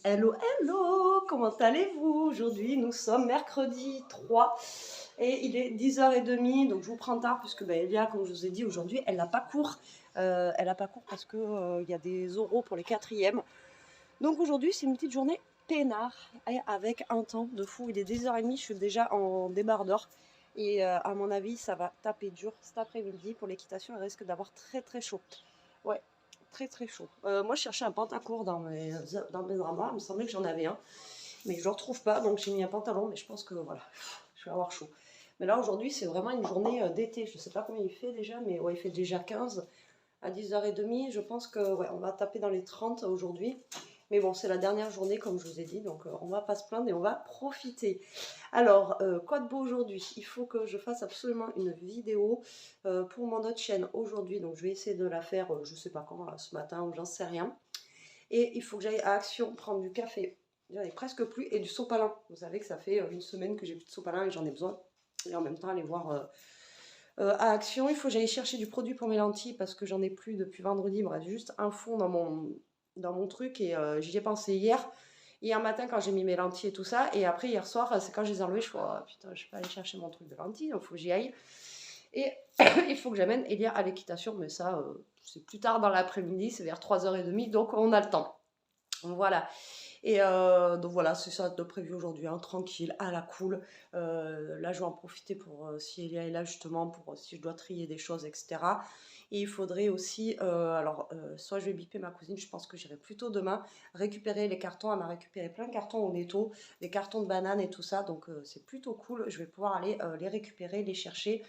Hello, hello, comment allez-vous? Aujourd'hui, nous sommes mercredi 3 et il est 10h30, donc je vous prends tard puisque Elia, comme je vous ai dit, aujourd'hui, elle n'a pas cours. Elle n'a pas cours parce qu'il y a des oraux pour les quatrièmes. Donc aujourd'hui, c'est une petite journée peinard avec un temps de fou. Il est 10h30, je suis déjà en débardeur. Et à mon avis, ça va taper dur cet après-midi. Pour l'équitation, il risque d'avoir très chaud. Ouais, très chaud. Moi, je cherchais un pantacourt dans mes armoires. Il me semblait que j'en avais un. Mais je ne le retrouve pas. Donc, j'ai mis un pantalon. Mais je pense que voilà, je vais avoir chaud. Mais là, aujourd'hui, c'est vraiment une journée d'été. Je ne sais pas combien il fait déjà. Mais ouais, il fait déjà 15 à 10h30. Je pense que ouais, on va taper dans les 30 aujourd'hui. Mais bon, c'est la dernière journée, comme je vous ai dit, donc on va pas se plaindre et on va profiter. Alors, quoi de beau aujourd'hui? Il faut que je fasse absolument une vidéo pour mon autre chaîne aujourd'hui. Donc, je vais essayer de la faire, je sais pas quand, là, ce matin, ou j'en sais rien. Et il faut que j'aille à Action prendre du café. J'en ai presque plus. Et du sopalin. Vous savez que ça fait une semaine que j'ai plus de sopalin et j'en ai besoin. Et en même temps, aller voir... à Action, il faut que j'aille chercher du produit pour mes lentilles parce que j'en ai plus depuis vendredi. Il me reste juste un fond dans mon truc et j'y ai pensé hier matin quand j'ai mis mes lentilles et tout ça, et après hier soir c'est quand je les ai enlevées, je fais oh, putain, je vais pas aller chercher mon truc de lentilles, donc il faut que j'y aille et il faut que j'amène Elia à l'équitation, mais ça c'est plus tard dans l'après-midi, c'est vers 3h30, donc on a le temps, voilà. Et donc voilà, c'est ça de prévu aujourd'hui, hein, tranquille, à la cool. Là, je vais en profiter pour, si Elia est là justement, pour si je dois trier des choses, etc. Et il faudrait aussi, soit je vais biper ma cousine, je pense que j'irai plutôt demain, récupérer les cartons. Elle m'a récupéré plein de cartons au netto, des cartons de bananes et tout ça, donc c'est plutôt cool. Je vais pouvoir aller les récupérer, les chercher.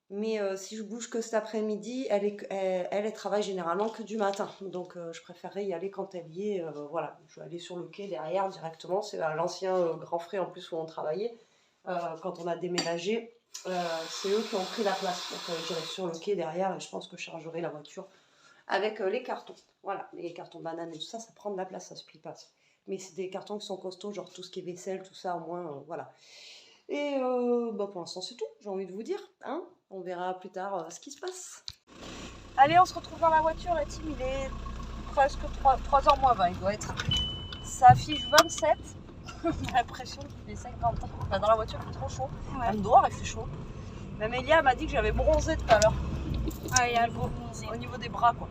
Mais si je bouge que cet après-midi, elle travaille généralement que du matin. Donc je préférerais y aller quand elle y est. Voilà, je vais aller sur le quai derrière directement. C'est à l'ancien Grand Frais en plus où on travaillait. Quand on a déménagé, c'est eux qui ont pris la place. Donc j'irai sur le quai derrière et je pense que je chargerai la voiture avec les cartons. Voilà, les cartons bananes et tout ça, ça prend de la place, ça se plie pas. Mais c'est des cartons qui sont costauds, genre tout ce qui est vaisselle, tout ça au moins, voilà. Et pour l'instant c'est tout, j'ai envie de vous dire, hein. On verra plus tard ce qui se passe. Allez, on se retrouve dans la voiture, et Tim, il est presque 3h moins 20, il doit être. Ça affiche 27, j'ai l'impression qu'il est 50. Enfin, dans la voiture, il fait trop chaud. Ouais. Même dehors, il fait chaud. Même Elia m'a dit que j'avais bronzé tout à l'heure. Ah, il y a au niveau des bras, quoi.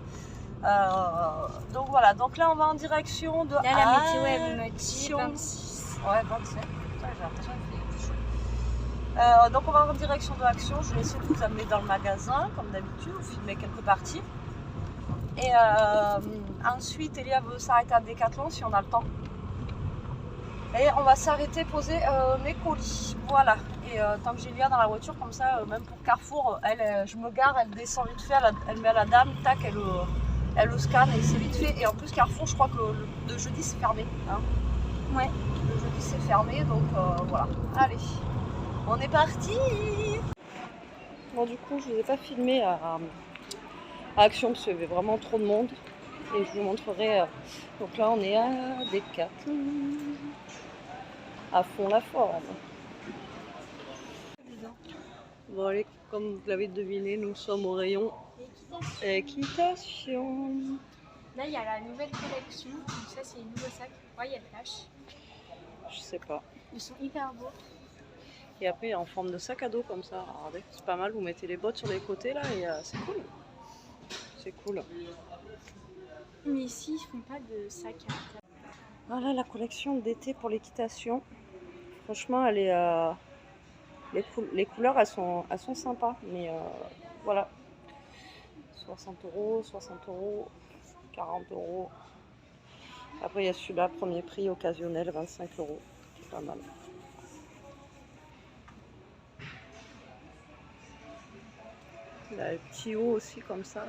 Donc voilà, donc là, on va en direction de... Là, la météo, elle me dit 26. Ouais, 27. Putain, j'ai l'impression qu'il fait plus chaud. Donc on va en direction de Action. Je vais essayer de vous amener dans le magasin comme d'habitude, vous filmer quelques parties. Et ensuite Elia veut s'arrêter à Decathlon si on a le temps. Et on va s'arrêter poser mes colis. Voilà. Et tant que j'ai Elia dans la voiture, comme ça, même pour Carrefour, je me gare, elle descend vite fait, elle met à la dame, tac, elle le scanne et c'est vite fait. Et en plus Carrefour, je crois que le jeudi c'est fermé. Hein. Ouais. Le jeudi c'est fermé, donc voilà. Allez. On est parti. Bon, du coup, je ne vous ai pas filmé à Action parce qu'il y avait vraiment trop de monde. Et je vous montrerai. Donc là, on est à Decathlon. À fond la forme. Bon, allez, comme vous l'avez deviné, nous sommes au rayon équitation. Là, il y a la nouvelle collection. Donc ça, c'est les nouveaux sacs. Ouais, il y a Flash. Je sais pas. Ils sont hyper beaux. Et après, en forme de sac à dos comme ça. Regardez, c'est pas mal. Vous mettez les bottes sur les côtés là et c'est cool. C'est cool. Mais ici, ils font pas de sac à dos. Voilà la collection d'été pour l'équitation. Franchement, elle est, les couleurs, elles sont sympas. Mais voilà. 60 €, 60 €, 40 €. Après, il y a celui-là, premier prix occasionnel, 25 €. C'est pas mal. Il y a les petits hauts aussi comme ça.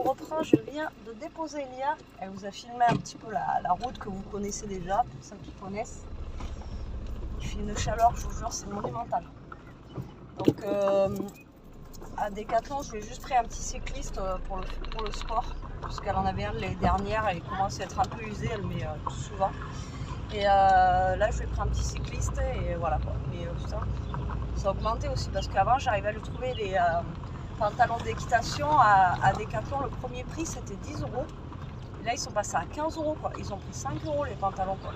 reprends, je viens de déposer Elia. Elle vous a filmé un petit peu la route que vous connaissez déjà, pour ceux qui connaissent. Il fait une chaleur, je vous jure, c'est monumental. Donc à Decathlon, je lui ai juste pris un petit cycliste pour le sport, puisqu'elle en avait un l'année dernière, elle commence à être un peu usée, elle met tout souvent. Et là, je lui ai pris un petit cycliste et voilà quoi. Mais putain, ça a augmenté aussi parce qu'avant, j'arrivais à lui trouver des pantalons d'équitation à Decathlon. Le premier prix, c'était 10 €. Et là, ils sont passés à 15 € quoi. Ils ont pris 5 € les pantalons quoi.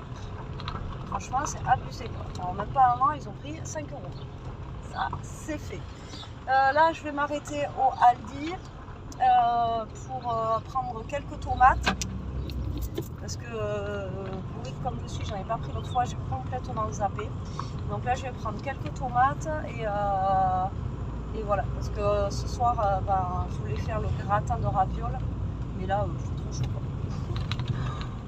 Franchement, c'est abusé quoi. En même pas un an, ils ont pris 5 €. Ça, c'est fait. Là, je vais m'arrêter au Aldi pour prendre quelques tomates. Parce que oui, comme je suis, j'en ai pas pris l'autre fois, j'ai complètement zappé. Donc là, je vais prendre quelques tomates et voilà. Parce que ce soir, je voulais faire le gratin de ravioles. Mais là, je suis trop chaud.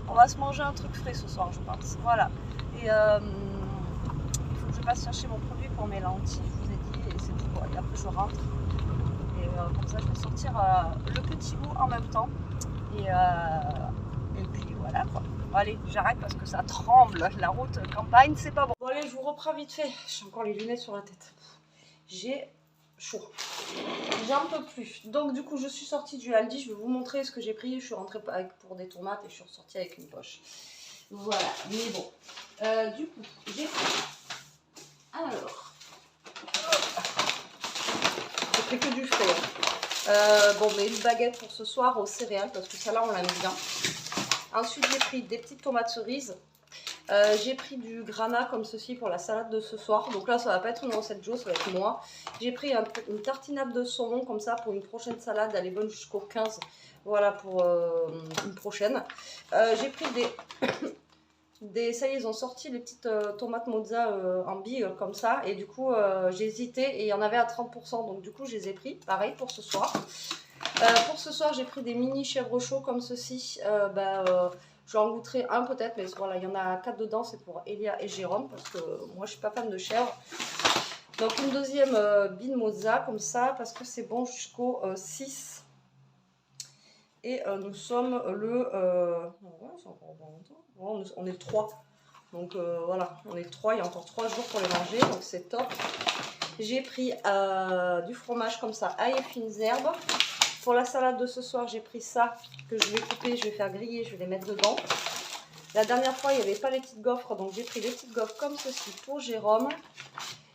On va se manger un truc frais ce soir, je pense. Voilà. Et il faut que je passe chercher mon produit pour mes lentilles, je vous ai dit, et c'est tout quoi. Et après, je rentre. Et comme ça, je vais sortir le petit bout en même temps. Et puis voilà quoi. Bon, allez, j'arrête parce que ça tremble. La route campagne, c'est pas bon. Bon, allez, je vous reprends vite fait. J'ai encore les lunettes sur la tête. J'ai chaud. J'en peux plus. Donc, du coup, je suis sortie du Aldi. Je vais vous montrer ce que j'ai pris. Je suis rentrée pour des tomates et je suis ressortie avec une poche. Voilà. Mais bon. Du coup, j'ai pris. Alors. J'ai pris que du frais. Bon, mais une baguette pour ce soir aux céréales parce que celle-là, on l'aime bien. Ensuite, j'ai pris des petites tomates cerises. J'ai pris du granat comme ceci pour la salade de ce soir. Donc là, ça va pas être une recette Joe, ça va être moi. J'ai pris une tartinade de saumon comme ça pour une prochaine salade. Elle est bonne jusqu'au 15. Voilà pour une prochaine. J'ai pris ça y est, ils ont sorti les petites tomates mozza en billes comme ça. Et du coup, j'ai hésité et il y en avait à 30%. Donc du coup, je les ai pris. Pareil pour ce soir. Pour ce soir, j'ai pris des mini chèvres chauds comme ceci. Je vais en goûter un peut-être, mais voilà, il y en a 4 dedans. C'est pour Elia et Jérôme parce que moi, je suis pas fan de chèvre. Donc une deuxième bine mozza comme ça parce que c'est bon jusqu'au 6. Et nous sommes le... ouais, c'est encore bon longtemps. On est le 3. Donc voilà, on est le 3. Il y a encore 3 jours pour les manger. Donc c'est top. J'ai pris du fromage comme ça, ail et fines herbes. Pour la salade de ce soir, j'ai pris ça que je vais couper, je vais faire griller, je vais les mettre dedans. La dernière fois, il n'y avait pas les petites gaufres, donc j'ai pris des petites gaufres comme ceci pour Jérôme.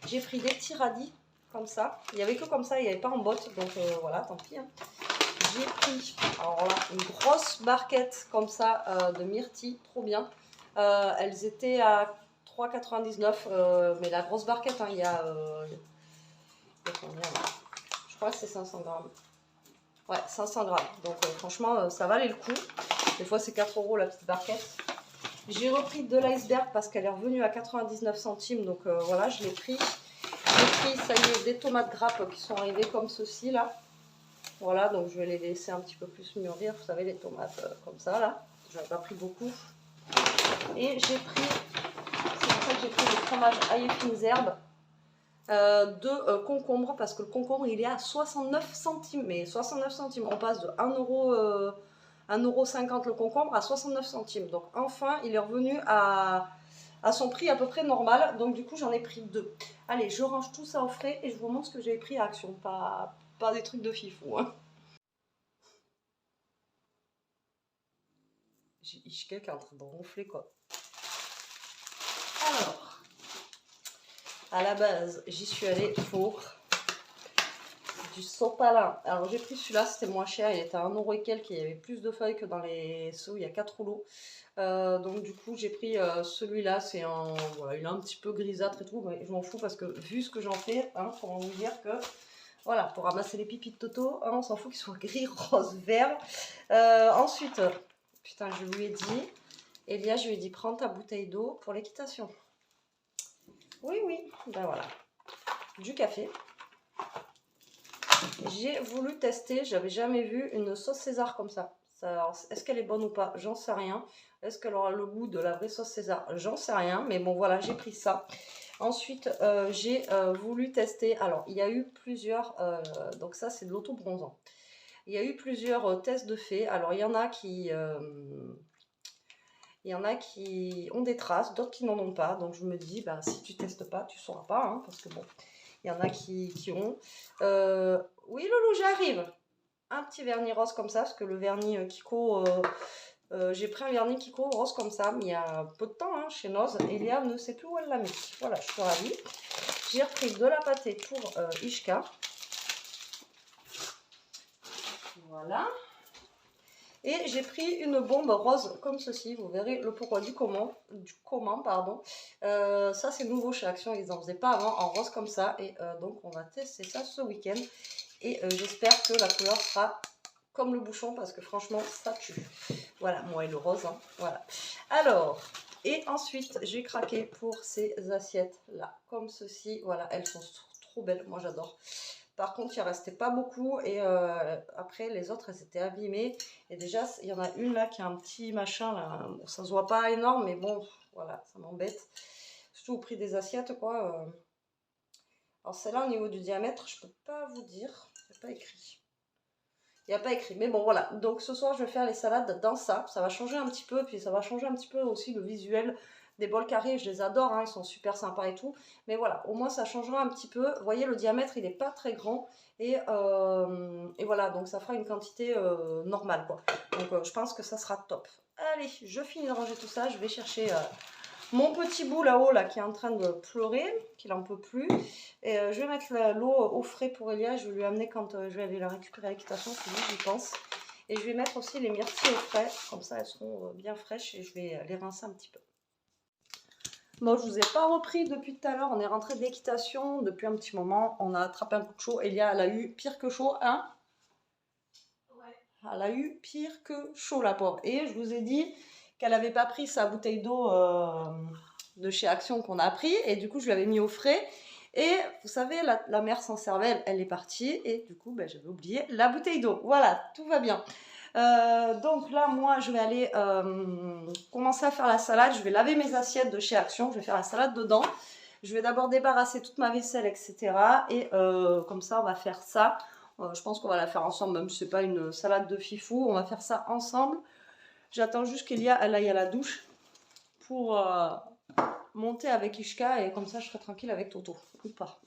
J'ai pris des petits radis comme ça. Il n'y avait que comme ça, il n'y avait pas en botte, donc voilà, tant pis. Hein. J'ai pris alors là, une grosse barquette comme ça de myrtilles, trop bien. Elles étaient à 3,99 €, mais la grosse barquette, hein, il y a combien là? Je crois que c'est 500 grammes. Ouais, 500 grammes. Donc franchement, ça valait le coup. Des fois, c'est 4 € la petite barquette. J'ai repris de l'iceberg parce qu'elle est revenue à 99 centimes. Donc voilà, je l'ai pris. J'ai pris, ça y est, des tomates grappes qui sont arrivées comme ceci là. Voilà, donc je vais les laisser un petit peu plus mûrir. Vous savez, les tomates comme ça là. Je n'en ai pas pris beaucoup. Et j'ai pris, c'est pour ça que j'ai pris le fromage ail et fines herbes. De concombre parce que le concombre il est à 69 centimes, mais 69 centimes, on passe de 1,50 € le concombre à 69 centimes, donc enfin il est revenu à son prix à peu près normal, donc du coup j'en ai pris 2. Allez, je range tout ça au frais et je vous montre ce que j'avais pris à Action, pas des trucs de fifou hein. J'ai quelqu'un qui est en train de ronfler quoi. Alors à la base, j'y suis allée pour du sopalin. Alors j'ai pris celui-là, c'était moins cher, il était à 1 € et quelques, il y avait plus de feuilles que dans les seaux, il y a 4 rouleaux. Donc du coup j'ai pris celui-là, c'est voilà, il est un petit peu grisâtre et tout, mais je m'en fous parce que vu ce que j'en fais, hein, comment vous dire que voilà, pour ramasser les pipis de Toto, hein, on s'en fout qu'ils soient gris, rose, vert. Ensuite, putain je lui ai dit, Elia, je lui ai dit prends ta bouteille d'eau pour l'équitation. Oui, oui, ben voilà. Du café. J'ai voulu tester, j'avais jamais vu une sauce César comme ça. Est-ce qu'elle est bonne ou pas? J'en sais rien. Est-ce qu'elle aura le goût de la vraie sauce César? J'en sais rien, mais bon voilà, j'ai pris ça. Ensuite, j'ai voulu tester, alors il y a eu plusieurs, donc ça c'est de l'auto-bronzant. Il y a eu plusieurs tests de fait. Alors, il y en a qui ont des traces, d'autres qui n'en ont pas. Donc, je me dis, bah, si tu testes pas, tu sauras pas. Hein, parce que bon, il y en a qui ont. Oui, Loulou, j'arrive. Un petit vernis rose comme ça, parce que le vernis Kiko, j'ai pris un vernis Kiko rose comme ça, mais il y a peu de temps, hein, chez Noz. Et Léa ne sait plus où elle l'a mis. Voilà, je suis ravie. J'ai repris de la pâtée pour Ishka. Voilà. Et j'ai pris une bombe rose comme ceci. Vous verrez le pourquoi du comment. Pardon. Ça, c'est nouveau chez Action. Ils n'en faisaient pas avant en rose comme ça. Et donc, on va tester ça ce week-end. Et j'espère que la couleur sera comme le bouchon parce que franchement, ça tue. Voilà, moi et le rose. Hein. Voilà. Alors, et ensuite, j'ai craqué pour ces assiettes-là. Comme ceci. Voilà, elles sont trop belles. Moi, j'adore. Par contre, il ne restait pas beaucoup et après, les autres, elles étaient abîmées. Et déjà, il y en a une là qui a un petit machin, là. Ça ne se voit pas énorme, mais bon, voilà, ça m'embête. Surtout au prix des assiettes, quoi. Alors, celle-là, au niveau du diamètre, je ne peux pas vous dire. Il n'y a pas écrit. Il n'y a pas écrit. Mais bon, voilà. Donc, ce soir, je vais faire les salades dans ça. Ça va changer un petit peu. Puis, ça va changer un petit peu aussi le visuel des bols carrés. Je les adore. Hein, ils sont super sympas et tout. Mais voilà, au moins, ça changera un petit peu. Vous voyez, le diamètre, il n'est pas très grand. Et voilà, donc ça fera une quantité normale, quoi. Donc, je pense que ça sera top. Allez, je finis de ranger tout ça. Je vais chercher... mon petit bout là-haut, là, qui est en train de pleurer, qu'il n'en peut plus. Et je vais mettre l'eau au frais pour Elia. Je vais lui amener quand je vais aller la récupérer à l'équitation, c'est lui, j'y pense. Et je vais mettre aussi les myrtilles au frais. Comme ça, elles seront bien fraîches et je vais les rincer un petit peu. Bon, je ne vous ai pas repris depuis tout à l'heure. On est rentré de l'équitation depuis un petit moment. On a attrapé un coup de chaud. Elia, elle a eu pire que chaud, hein? Ouais. Elle a eu pire que chaud, la pauvre. Et je vous ai dit qu'elle n'avait pas pris sa bouteille d'eau de chez Action qu'on a pris. Et du coup, je lui avais mis au frais. Et vous savez, la mère sans cervelle, elle est partie. Et du coup, ben, j'avais oublié la bouteille d'eau. Voilà, tout va bien. Donc là, moi, je vais aller commencer à faire la salade. Je vais laver mes assiettes de chez Action. Je vais faire la salade dedans. Je vais d'abord débarrasser toute ma vaisselle, etc. Et comme ça, on va faire ça. Je pense qu'on va la faire ensemble, même si ce n'est pas une salade de fifou. On va faire ça ensemble. J'attends juste qu'Elia elle aille à la douche pour monter avec Ishka. Et comme ça, je serai tranquille avec Toto. Ou pas.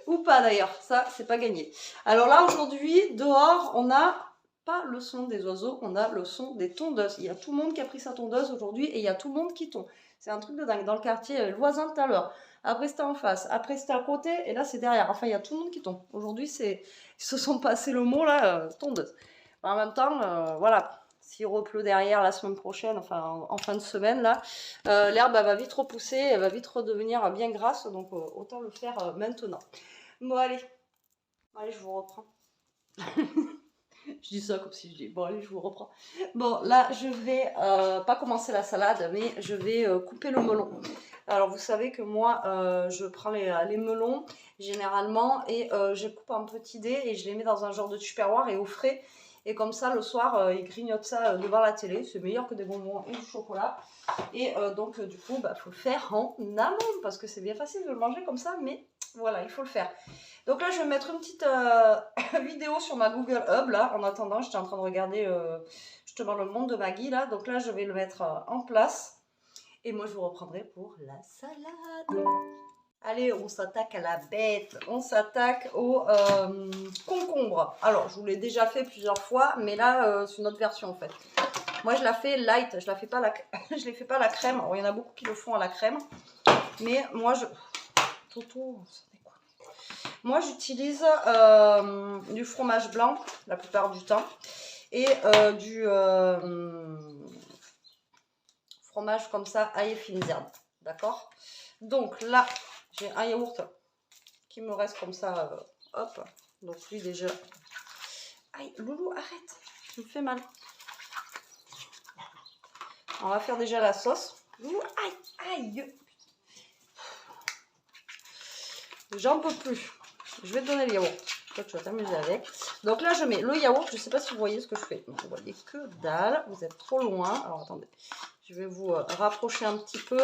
Ou pas d'ailleurs. Ça, c'est pas gagné. Alors là, aujourd'hui, dehors, on a... pas le son des oiseaux, on a le son des tondeuses. Il y a tout le monde qui a pris sa tondeuse aujourd'hui et il y a tout le monde qui tond. C'est un truc de dingue. Dans le quartier, le voisin tout à l'heure. Après, c'était en face. Après, c'était à côté. Et là, c'est derrière. Enfin, il y a tout le monde qui tond. Aujourd'hui, ils se sont passés le mot, là, tondeuse. En même temps, voilà. S'il repleut derrière la semaine prochaine, enfin, en fin de semaine, là, l'herbe, elle va vite repousser. Elle va vite redevenir bien grasse. Donc, autant le faire maintenant. Bon, allez. Allez, je vous reprends. Je dis ça comme si je dis, bon allez, je vous reprends. Bon, là, je vais pas commencer la salade, mais je vais couper le melon. Alors, vous savez que moi, je prends les melons, généralement, et je coupe en petits dés, et je les mets dans un genre de tupperware et au frais. Et comme ça, le soir, ils grignotent ça devant la télé. C'est meilleur que des bonbons et du chocolat. Et donc, du coup, il faut le faire en amont, parce que c'est bien facile de le manger comme ça, mais voilà, il faut le faire. Donc là, je vais mettre une petite vidéo sur ma Google Hub, là. En attendant, j'étais en train de regarder justement le monde de Maggie, là. Donc là, je vais le mettre en place. Et moi, je vous reprendrai pour la salade. Allez, on s'attaque à la bête. On s'attaque au concombre. Alors, je vous l'ai déjà fait plusieurs fois, mais là, c'est une autre version, en fait. Moi, je la fais light. Je la fais pas je les fais pas à la crème. Alors, il y en a beaucoup qui le font à la crème. Mais moi, Toto, ça déconne. Moi, j'utilise du fromage blanc la plupart du temps et du fromage comme ça, ail et fines herbes. D'accord? Donc là, j'ai un yaourt qui me reste comme ça. Hop. Donc lui déjà. Aïe, Loulou, arrête. Ça me fait mal. On va faire déjà la sauce. Loulou, aïe, aïe. J'en peux plus. Je vais te donner le yaourt. Toi, tu vas t'amuser avec. Donc là, je mets le yaourt. Je ne sais pas si vous voyez ce que je fais. Non, vous voyez que dalle. Vous êtes trop loin. Alors, attendez. Je vais vous rapprocher un petit peu.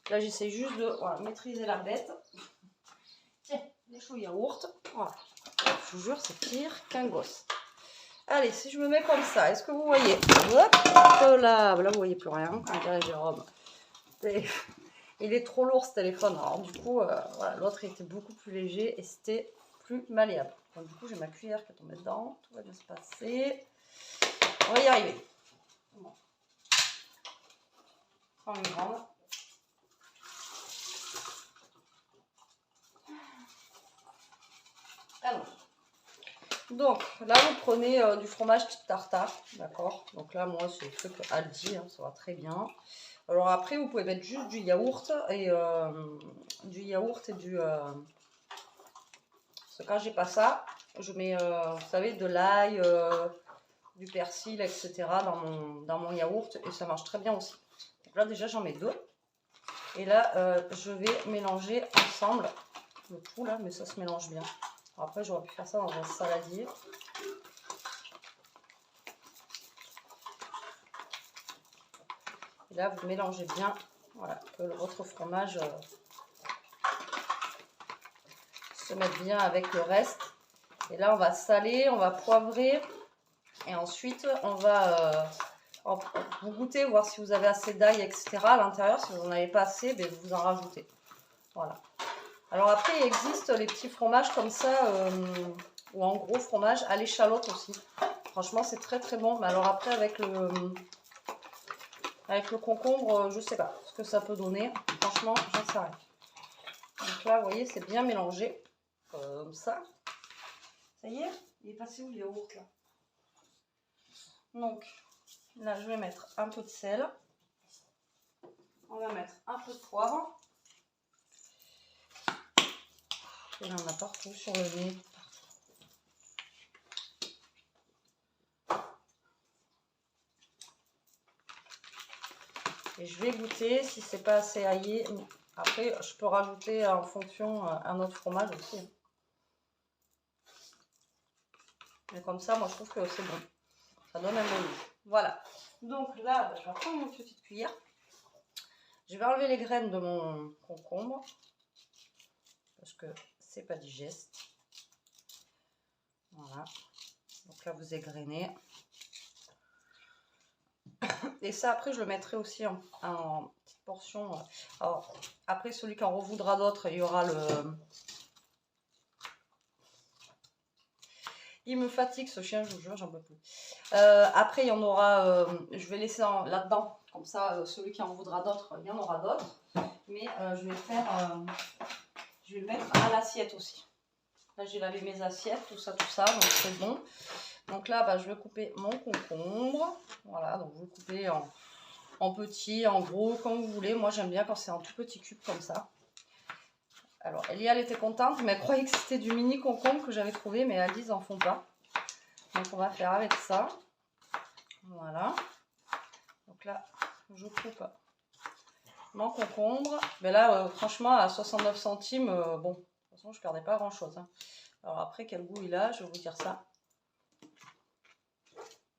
Là, j'essaie juste de maîtriser la bête. Tiens, les choux yaourt. Voilà. je vous jure, c'est pire qu'un gosse. Allez, si je me mets comme ça, est-ce que vous voyez? Hop, là, vous voyez plus rien, comme dirait Jérôme. Il est trop lourd ce téléphone. Alors du coup, voilà, l'autre était beaucoup plus léger et c'était plus malléable. Donc du coup, j'ai ma cuillère qui est tombée dedans. Tout va bien se passer. On va y arriver. Bon. Prends une grande. Alors. Donc là, vous prenez du fromage type tartare, d'accord? Donc là, moi, c'est le truc Aldi, hein, ça va très bien. Alors après, vous pouvez mettre juste du yaourt et du... Parce que quand j'ai pas ça, je mets, vous savez, de l'ail, du persil, etc. dans mon yaourt et ça marche très bien aussi. Donc là, déjà, j'en mets 2. Et là, je vais mélanger ensemble le tout là, mais ça se mélange bien. Alors après, j'aurais pu faire ça dans un saladier. Et là, vous mélangez bien, voilà, que votre fromage se mette bien avec le reste. Et là, on va saler, on va poivrer. Et ensuite, on va vous goûter, voir si vous avez assez d'ail, etc. à l'intérieur. Si vous n'en avez pas assez, ben, vous en rajoutez. Voilà. Alors après, il existe les petits fromages comme ça, ou en gros fromage à l'échalote aussi. Franchement, c'est très très bon. Mais alors après, avec le concombre, je sais pas ce que ça peut donner. Franchement, j'en sais rien. Donc là, vous voyez, c'est bien mélangé. Comme ça. Ça y est, il est passé où le yaourt là? Donc, là, je vais mettre un peu de sel. On va mettre un peu de poivre. Et là, on a partout sur le nez. Et je vais goûter si c'est pas assez aillé. Après, je peux rajouter en fonction un autre fromage aussi. Mais comme ça, moi, je trouve que c'est bon. Ça donne un bon goût. Voilà. Donc là, je vais prendre une petite cuillère. Je vais enlever les graines de mon concombre. Parce que c'est pas digeste. Voilà. Donc là, vous égrenez. Et ça, après, je le mettrai aussi en petite portion. Alors, après, celui qui en revoudra d'autres, il y aura le... Il me fatigue ce chien, je vous jure, j'en peux plus. Après, il y en aura... je vais laisser là-dedans. Comme ça, celui qui en voudra d'autres, il y en aura d'autres. Mais je vais faire... je vais le mettre à l'assiette aussi. Là, j'ai lavé mes assiettes, tout ça, donc c'est bon. Donc là, bah, je vais couper mon concombre. Voilà, donc vous le coupez en petit, en gros, comme vous voulez. Moi, j'aime bien quand c'est en tout petit cube comme ça. Alors, Elia, elle était contente, mais elle croyait que c'était du mini concombre que j'avais trouvé, mais elles disent, ils n'en font pas. Donc, on va faire avec ça. Voilà. Donc là, je coupe mon concombre. Mais là, franchement, à 69 centimes, bon, de toute façon, je ne perdais pas grand-chose. Hein. Alors après, quel goût il a, je vais vous dire ça.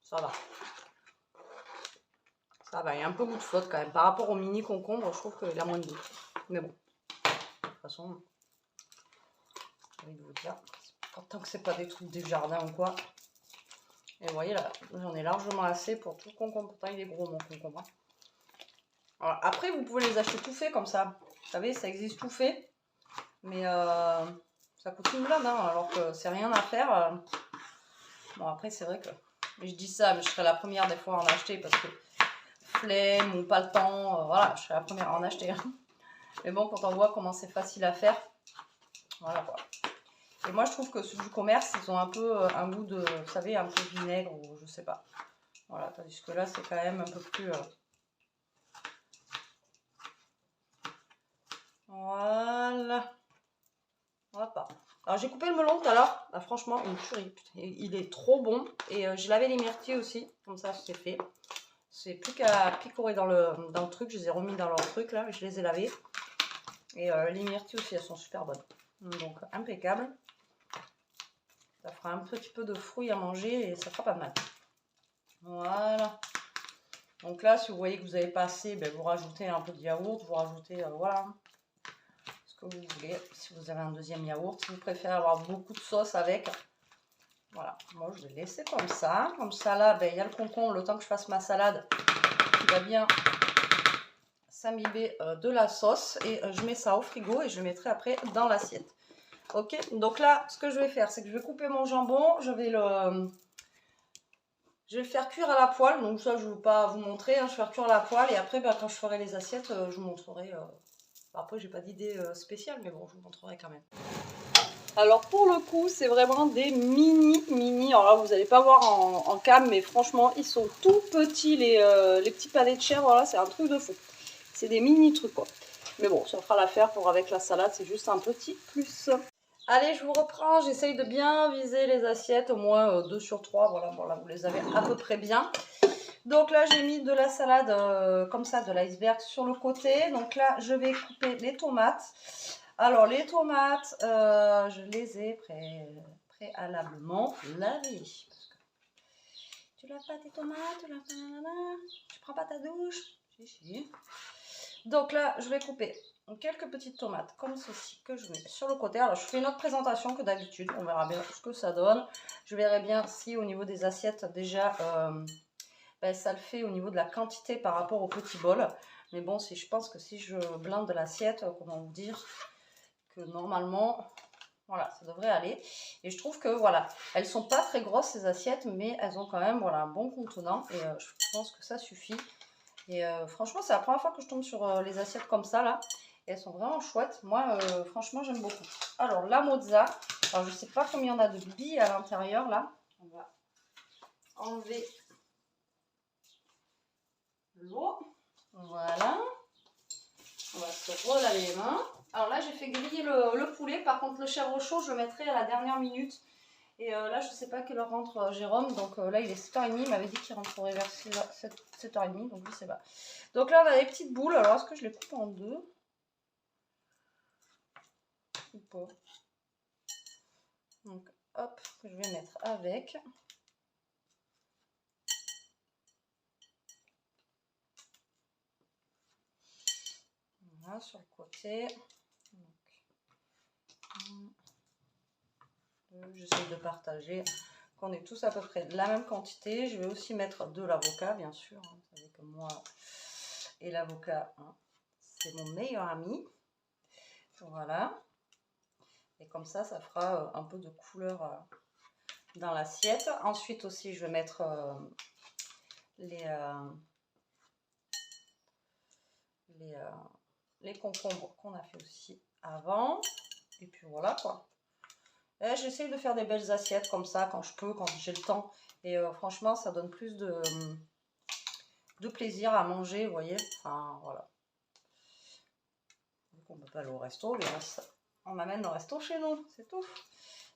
Ça va. Ça va, il y a un peu goût de flotte quand même. Par rapport au mini concombre, je trouve qu'il a moins de goût. Mais bon, de toute façon, j'ai envie de vous dire, tant que c'est pas des trucs du jardin ou quoi. Et vous voyez là, j'en ai largement assez pour tout le concombre. Pourtant, il est gros mon concombre. Alors, après, vous pouvez les acheter tout faits comme ça. Vous savez, ça existe tout fait. Mais ça coûte une blinde, hein, alors que c'est rien à faire. Bon, après, c'est vrai que... Mais je dis ça, mais je serais la première des fois à en acheter parce que flemme ou pas le temps. Voilà, je serais la première à en acheter. Mais bon, quand on voit comment c'est facile à faire, voilà quoi. Et moi, je trouve que ceux du commerce, ils ont un peu un goût de, vous savez, un peu vinaigre ou je sais pas. Voilà, tandis que là, c'est quand même un peu plus... Voilà. Voilà. Alors, j'ai coupé le melon tout à l'heure. Bah, franchement, une tuerie. Il est trop bon. Et j'ai lavé les myrtilles aussi. Comme ça, c'est fait. C'est plus qu'à picorer dans le truc. Je les ai remis dans leur truc là. Je les ai lavés. Et les myrtilles aussi, elles sont super bonnes. Donc, impeccable. Ça fera un petit peu de fruits à manger et ça fera pas de mal. Voilà. Donc là, si vous voyez que vous n'avez pas assez, ben, vous rajoutez un peu de yaourt. Vous rajoutez, voilà, ce que vous voulez. Si vous avez un deuxième yaourt. Si vous préférez avoir beaucoup de sauce avec, Voilà, moi je vais laisser comme ça. Comme ça là, ben, il y a le concombre, le temps que je fasse ma salade, qui va bien s'imbiber de la sauce. Et je mets ça au frigo et je le mettrai après dans l'assiette. Ok, donc là, ce que je vais faire, c'est que je vais couper mon jambon. Je vais le faire cuire à la poêle. Donc ça, je ne veux pas vous montrer. Hein, je vais faire cuire à la poêle. Et après, ben, quand je ferai les assiettes, je vous montrerai. Après, j'ai pas d'idée spéciale, mais bon, je vous montrerai quand même. Alors pour le coup, c'est vraiment des mini. Alors là, vous n'allez pas voir en cam, mais franchement, ils sont tout petits, les petits palets de chèvre. Voilà, c'est un truc de fou. C'est des mini trucs, quoi. Mais bon, ça fera l'affaire pour avec la salade, c'est juste un petit plus. Allez, je vous reprends. J'essaye de bien viser les assiettes, au moins 2 sur 3. Voilà, vous les avez à peu près bien. Donc là, j'ai mis de la salade comme ça, de l'iceberg sur le côté. Donc là, je vais couper les tomates. Alors, les tomates, je les ai préalablement lavées. Tu laves pas tes tomates, tu prends pas ta douche. Si. Donc là, je vais couper quelques petites tomates comme ceci que je mets sur le côté. Alors, je fais une autre présentation que d'habitude. On verra bien ce que ça donne. Je verrai bien si au niveau des assiettes, déjà, ben, ça le fait au niveau de la quantité par rapport au petit bol. Mais bon, je pense que si je blinde l'assiette, comment vous dire, que normalement, voilà, ça devrait aller. Et je trouve que, voilà, elles sont pas très grosses ces assiettes, mais elles ont quand même, voilà, un bon contenant. Et je pense que ça suffit. Et franchement, c'est la première fois que je tombe sur les assiettes comme ça, là. Et elles sont vraiment chouettes. Moi, franchement, j'aime beaucoup. Alors, la mozza. Alors, je sais pas combien il y en a de billes à l'intérieur, là. On va enlever l'eau. Voilà. On va se relaver les mains. Alors là, j'ai fait griller le poulet. Par contre, le chèvre chaud, je le mettrai à la dernière minute. Et là, je ne sais pas quelle heure rentre Jérôme. Donc là, il est 7h30. Il m'avait dit qu'il rentrerait vers 7h30. Donc je ne sais pas. Donc là, on a des petites boules. Alors, est-ce que je les coupe en deux ou pas? Donc, hop, que je vais mettre avec. Voilà, sur le côté. J'essaie de partager, qu'on ait tous à peu près la même quantité. Je vais aussi mettre de l'avocat, bien sûr. Vous savez que moi et l'avocat, hein, c'est mon meilleur ami. Voilà. Et comme ça, ça fera un peu de couleur dans l'assiette. Ensuite aussi, je vais mettre les concombres qu'on a fait aussi avant. Et puis voilà quoi. J'essaie de faire des belles assiettes comme ça quand je peux, quand j'ai le temps. Et franchement, ça donne plus de plaisir à manger, vous voyez. Enfin, voilà. Donc on ne peut pas aller au resto, on amène le resto chez nous, c'est tout.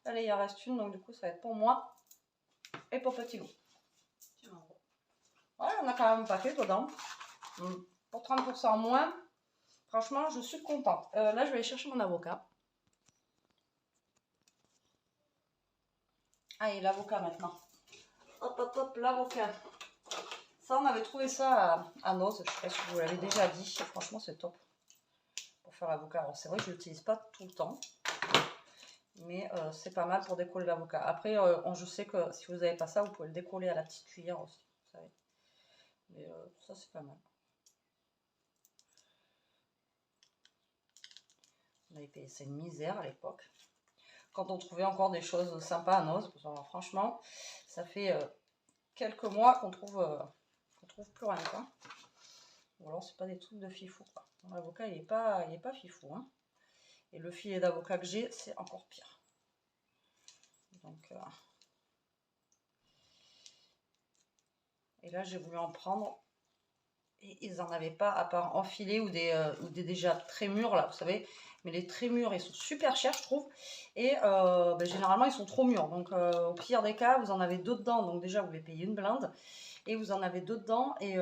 Allez, il en reste une, donc du coup, ça va être pour moi et pour Petit Loup. Ouais, on a quand même un paquet dedans. Pour 30% moins, franchement, je suis contente. Là, je vais aller chercher mon avocat. Allez, l'avocat maintenant. Hop, hop, hop, l'avocat. Ça, on avait trouvé ça à Noz. Je ne sais pas si je vous l'avais déjà dit. Franchement, c'est top pour faire l'avocat. Alors, c'est vrai que je ne l'utilise pas tout le temps. Mais c'est pas mal pour décoller l'avocat. Après, je sais que si vous n'avez pas ça, vous pouvez le décoller à la petite cuillère aussi. Vous savez. Mais ça, c'est pas mal. On avait payé, c'est une misère à l'époque. Quand on trouvait encore des choses sympas à Noz. Franchement, ça fait quelques mois qu'on trouve plus rien. Quoi. Ou alors, c'est pas des trucs de fifou. L'avocat, il est pas fifou. Hein. Et le filet d'avocat que j'ai, c'est encore pire. Donc, et là, j'ai voulu en prendre. Et ils n'en avaient pas, à part enfilés ou des déjà très mûrs, là, vous savez. Mais les très mûrs, ils sont super chers, je trouve. Et généralement, ils sont trop mûrs. Donc, au pire des cas, vous en avez deux dedans. Donc, déjà, vous les payez une blinde. Et vous en avez deux dedans. Et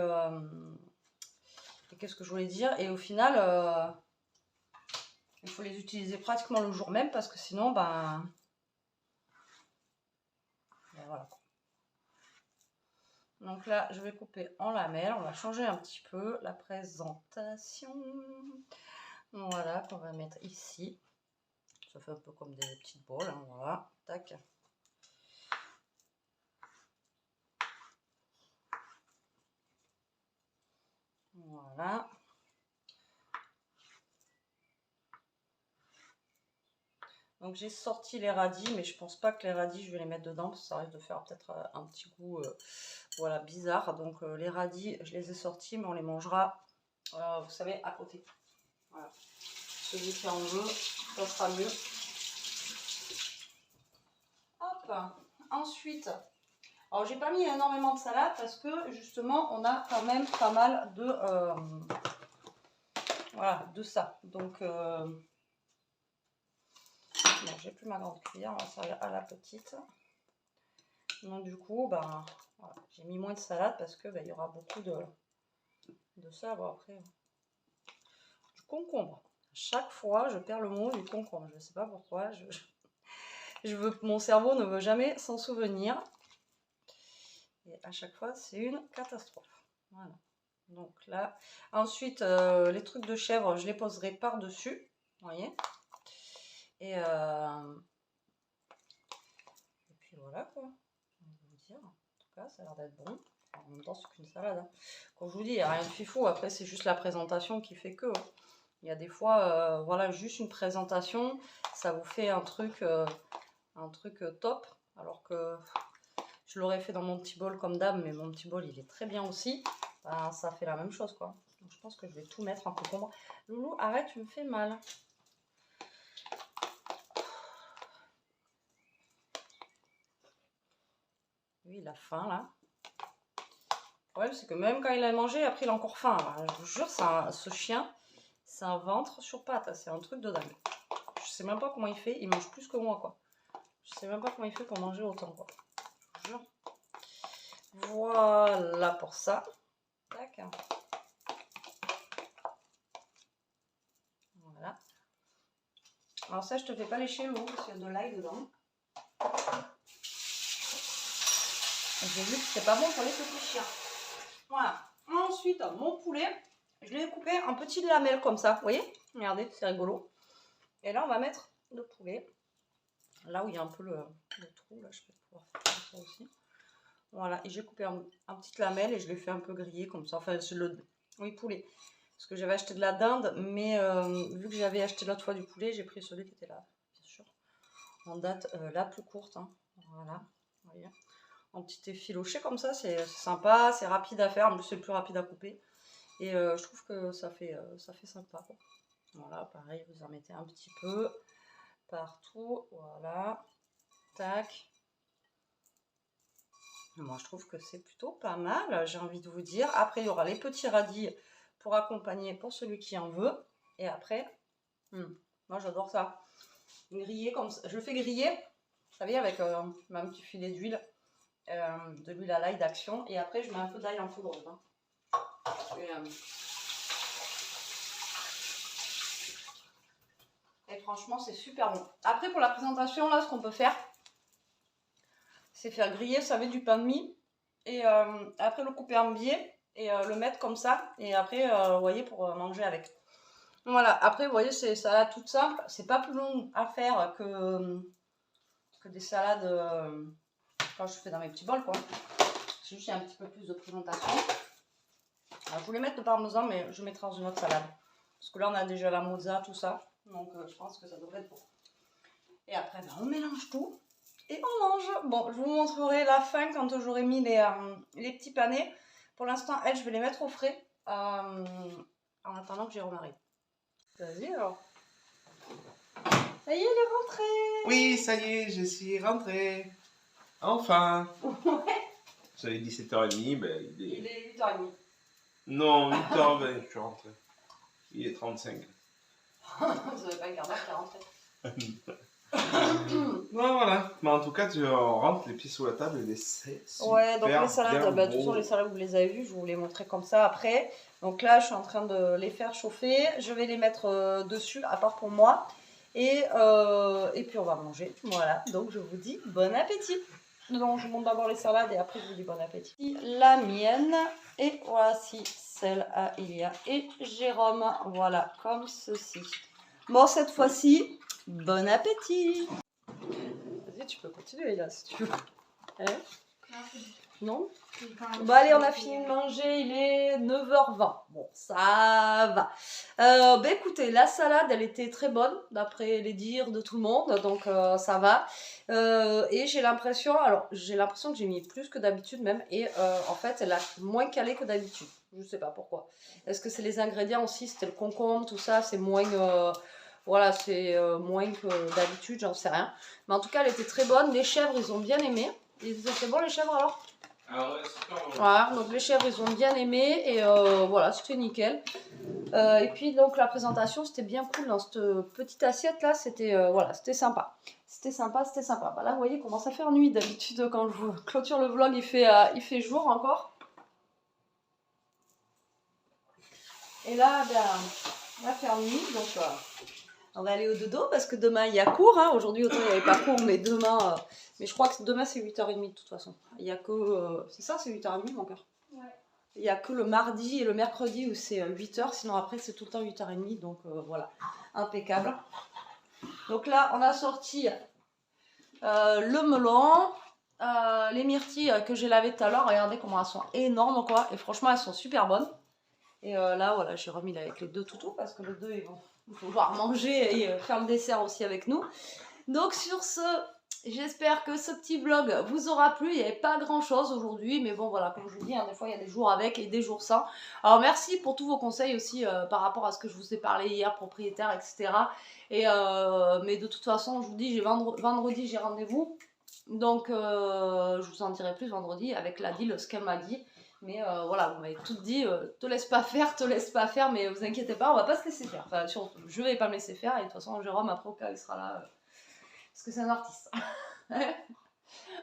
qu'est-ce que je voulais dire? Et au final, il faut les utiliser pratiquement le jour même. Parce que sinon, ben voilà. Donc là, je vais couper en lamelles. On va changer un petit peu la présentation. Voilà, qu'on va mettre ici. Ça fait un peu comme des petites bols. Hein, voilà, tac. Voilà. Donc j'ai sorti les radis, mais je pense pas que les radis je vais les mettre dedans parce que ça risque de faire peut-être un petit goût voilà, bizarre. Donc les radis je les ai sortis, mais on les mangera, vous savez, à côté. Voilà. Celui qui en veut, ça sera mieux. Hop. Ensuite, alors j'ai pas mis énormément de salade parce que justement on a quand même pas mal de voilà, de ça. Donc bon, j'ai plus ma grande cuillère, on va servir à la petite. Donc du coup, ben, voilà, j'ai mis moins de salade parce que ben, il y aura beaucoup de ça. Bon, après, du concombre. Chaque fois, je perds le mot du concombre. Je ne sais pas pourquoi. Mon cerveau ne veut jamais s'en souvenir. Et à chaque fois, c'est une catastrophe. Voilà. Donc là, ensuite, les trucs de chèvre, je les poserai par-dessus. Vous voyez. Et puis voilà quoi. On va vous dire. En tout cas, ça a l'air d'être bon. En même temps, c'est qu'une salade. Hein. Comme je vous dis, il n'y a rien de fifou. Après, c'est juste la présentation qui fait que. Hein. Il y a des fois, voilà, juste une présentation, ça vous fait un truc top. Alors que je l'aurais fait dans mon petit bol comme d'hab, mais mon petit bol, il est très bien aussi. Ben, ça fait la même chose, quoi. Donc, je pense que je vais tout mettre en concombre. Loulou, arrête, tu me fais mal. Lui, il a faim, là. Le problème, c'est que même quand il a mangé, après, il a encore faim. Alors, je vous jure, ce chien, c'est un ventre sur pattes. C'est un truc de dingue. Je sais même pas comment il fait. Il mange plus que moi, quoi. Je sais même pas comment il fait pour manger autant, quoi. Je vous jure. Voilà pour ça. Tac. Voilà. Alors ça, je te fais pas lécher l'eau parce qu'il y a de l'ail dedans. J'ai vu que c'est pas bon pour les petits chiens. Voilà. Ensuite, mon poulet, je l'ai coupé en petites lamelles comme ça. Vous voyez? Regardez, c'est rigolo. Et là, on va mettre le poulet. Là où il y a un peu le trou, là, je vais pouvoir faire ça aussi. Voilà, et j'ai coupé en petites lamelles et je l'ai fait un peu griller comme ça. Enfin, c'est le poulet. Parce que j'avais acheté de la dinde, mais vu que j'avais acheté l'autre fois du poulet, j'ai pris celui qui était là, bien sûr. En date la plus courte. Hein. Voilà, vous voyez. En petit effiloché comme ça, c'est sympa, c'est rapide à faire. En plus, c'est le plus rapide à couper. Et je trouve que ça fait sympa. Quoi. Voilà, pareil, vous en mettez un petit peu partout. Voilà, tac. Moi, je trouve que c'est plutôt pas mal, j'ai envie de vous dire. Après, il y aura les petits radis pour accompagner pour celui qui en veut. Et après, moi, j'adore ça. Griller comme ça. Je le fais griller, vous savez, avec un petit filet d'huile, de l'huile à l'ail d'Action. Et après, je mets un peu d'ail en poudre dedans. Et franchement, c'est super bon. Après, pour la présentation, là, ce qu'on peut faire, c'est faire griller, vous savez, du pain de mie. Et après, le couper en biais et le mettre comme ça. Et après, vous voyez, pour manger avec. Voilà. Après, vous voyez, c'est salade toute simple. C'est pas plus long à faire que des salades quand je fais dans mes petits bols, quoi. C'est juste un petit peu plus de présentation. Alors, je voulais mettre le parmesan, mais je mettrai dans une autre salade. Parce que là, on a déjà la mozza, tout ça. Donc, je pense que ça devrait être bon. Et après, ben, on mélange tout. Et on mange. Bon, je vous montrerai la fin quand j'aurai mis les petits panais. Pour l'instant, je vais les mettre au frais. En attendant que Jérôme arrive. Vas-y alors. Ça y est, il est rentré. Oui, ça y est, je suis rentré. Enfin. Ouais. J'avais 17h30, ben Il est 8h30. Non, 8h20, je suis rentré. Il est 35. Vous n'avez pas un quart d'heure qui est rentré. Bon, voilà. Mais en tout cas, on rentre les pieds sous la table et c'est super. Ouais, donc les salades, de toute façon, les salades, vous les avez vues, je vous les montrer comme ça après. Donc là, je suis en train de les faire chauffer. Je vais les mettre dessus, à part pour moi. Et puis, on va manger. Voilà, donc je vous dis bon appétit. Donc, je monte d'abord les salades et après, je vous dis bon appétit. La mienne, et voici celle à Ilia et Jérôme. Voilà, comme ceci. Bon, cette fois-ci, bon appétit. Vas-y, tu peux continuer là si tu veux. Hein? Non? J'ai quand même Bon allez, on a fait- fini de manger, il est 9h20. Bon, ça va. Bah écoutez, la salade, elle était très bonne, d'après les dires de tout le monde, donc ça va. Et j'ai l'impression que j'ai mis plus que d'habitude même, et en fait, elle a moins calé que d'habitude. Je sais pas pourquoi. Est-ce que c'est les ingrédients aussi, c'était le concombre, tout ça, c'est moins... voilà, c'est moins que d'habitude, j'en sais rien. Mais en tout cas, elle était très bonne. Les chèvres, ils ont bien aimé. Ils étaient bons, les chèvres, alors? Ah ouais, super bon. Voilà, donc les chèvres ils ont bien aimé et voilà, c'était nickel. Et puis donc la présentation c'était bien cool dans cette petite assiette là, c'était voilà, c'était sympa. C'était sympa, c'était sympa. Bah là vous voyez comment ça fait nuit d'habitude quand je vous clôture le vlog il fait jour encore. Et là ben, on va faire nuit donc on va aller au dodo parce que demain il y a cours. Hein. Aujourd'hui autant il n'y avait pas cours mais demain, mais je crois que demain c'est 8h30 de toute façon. Il y a que, c'est ça c'est 8h30 mon cœur. Ouais. Il n'y a que le mardi et le mercredi où c'est 8h, sinon après c'est tout le temps 8h30, donc voilà, impeccable. Donc là, on a sorti le melon, les myrtilles que j'ai lavées tout à l'heure, regardez comment elles sont énormes quoi, et franchement elles sont super bonnes. Et là, voilà, j'ai remis avec les deux toutous, parce que les deux ils vont pouvoir manger et faire le dessert aussi avec nous. Donc sur ce... J'espère que ce petit vlog vous aura plu. Il n'y avait pas grand chose aujourd'hui, mais bon voilà, comme je vous dis, hein, des fois il y a des jours avec et des jours sans. Alors merci pour tous vos conseils aussi par rapport à ce que je vous ai parlé hier, propriétaire, etc. Et, mais de toute façon, je vous dis, vendredi j'ai rendez-vous. Donc je vous en dirai plus vendredi avec la deal, ce qu'elle m'a dit. Mais voilà, vous m'avez tout dit, te laisse pas faire, mais vous inquiétez pas, on va pas se laisser faire. Enfin, surtout, je vais pas me laisser faire, et de toute façon, Jérôme, après, au cas, il sera là. Parce que c'est un artiste.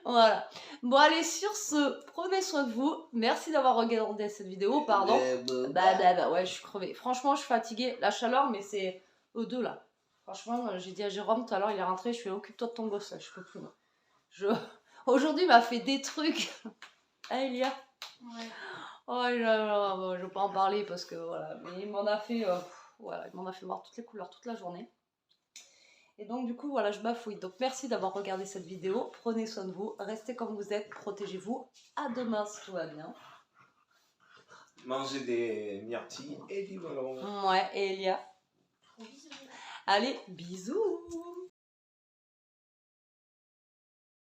Voilà. Bon, allez, sur ce, prenez soin de vous. Merci d'avoir regardé cette vidéo, pardon. Bah, ouais, je suis crevée. Franchement, je suis fatiguée. La chaleur, mais c'est eux deux, là. Franchement, j'ai dit à Jérôme, tout à l'heure, il est rentré, je suis occupe-toi de ton gosse, là, je peux plus, moi. Aujourd'hui, il m'a fait des trucs. Hein, Elia? Ouais. Oh, je vais pas en parler, parce que, voilà. Mais il m'en a fait, voilà, il m'en a fait voir toutes les couleurs toute la journée. Et donc du coup voilà, je bafouille. Donc merci d'avoir regardé cette vidéo. Prenez soin de vous, restez comme vous êtes, protégez-vous. À demain si tout va bien. Manger des myrtilles et du melon. Ouais, et Elia. Bisous. Allez, bisous.